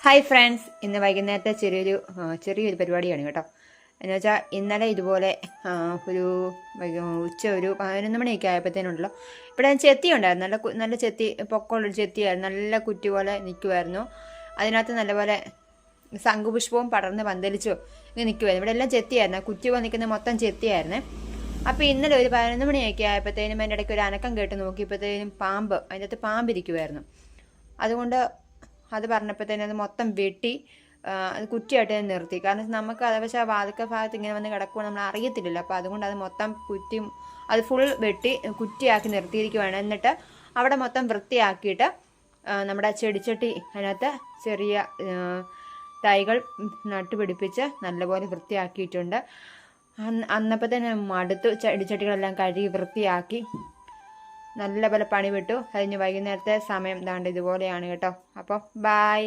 Hi friends, ഇന്ന് വൈകുന്നേരത്തെ ചെറിയൊരു പരിപാടിയാണ് കേട്ടോ. എന്ന് വെച്ചാൽ ഇന്നലെ ഇതുപോലെ ഒരു ഒരു 11 മണിയൊക്കെ ആയപ്പോഴത്തേനുണ്ടല്ലോ, ഇവിടെ ചെത്തി ഉണ്ടായിരുന്നു. നല്ല ചെത്തി, പൊക്കമുള്ളൊരു ചെത്തിയായിരുന്നു. നല്ല കുറ്റി പോലെ നിൽക്കുമായിരുന്നു. അതിനകത്ത് നല്ലപോലെ ശംഖുപുഷ്പവും പടർന്ന് പന്തലിച്ചു ഇങ്ങനെ നിൽക്കുമായിരുന്നു. ഇവിടെ എല്ലാം ചെത്തിയായിരുന്നു. കുറ്റി പോലെ നിൽക്കുന്ന മൊത്തം ചെത്തിയായിരുന്നേ. അപ്പോൾ ഇന്നലെ ഒരു 11 മണിയൊക്കെ ആയപ്പോഴത്തേനും അതിൻ്റെ ഇടയ്ക്ക് ഒരു അനക്കം കേട്ട് നോക്കിയപ്പോഴത്തേനും അതിൻ്റെ അകത്ത് പാമ്പിരിക്കുമായിരുന്നു. അതുകൊണ്ട് അത് പറഞ്ഞപ്പോഴത്തേനും അത് മൊത്തം വെട്ടി അത് കുറ്റിയായിട്ട് തന്നെ നിർത്തി. കാരണം നമുക്ക് അത് പക്ഷേ ആ വാതിൽക്ക ഭാഗത്ത് ഇങ്ങനെ വന്ന് കിടക്കുമ്പോൾ നമ്മൾ അറിയത്തില്ലല്ലോ. അപ്പോൾ അതുകൊണ്ട് അത് മൊത്തം കുറ്റിയും അത് ഫുൾ വെട്ടി കുറ്റിയാക്കി നിർത്തിയിരിക്കുവാണ്. എന്നിട്ട് അവിടെ മൊത്തം വൃത്തിയാക്കിയിട്ട് നമ്മുടെ ചെടിച്ചട്ടി അതിനകത്ത് ചെറിയ തൈകൾ നട്ടുപിടിപ്പിച്ച് നല്ലപോലെ വൃത്തിയാക്കിയിട്ടുണ്ട്. അന്നപ്പോൾ തന്നെ മടുത്തു. ചെടിച്ചട്ടികളെല്ലാം കഴുകി വൃത്തിയാക്കി നല്ലപോലെ പണി വിട്ടു. കഴിഞ്ഞ് വൈകുന്നേരത്തെ സമയം ദാണ്ട് ഇതുപോലെയാണ് കേട്ടോ. അപ്പോൾ ബായ്.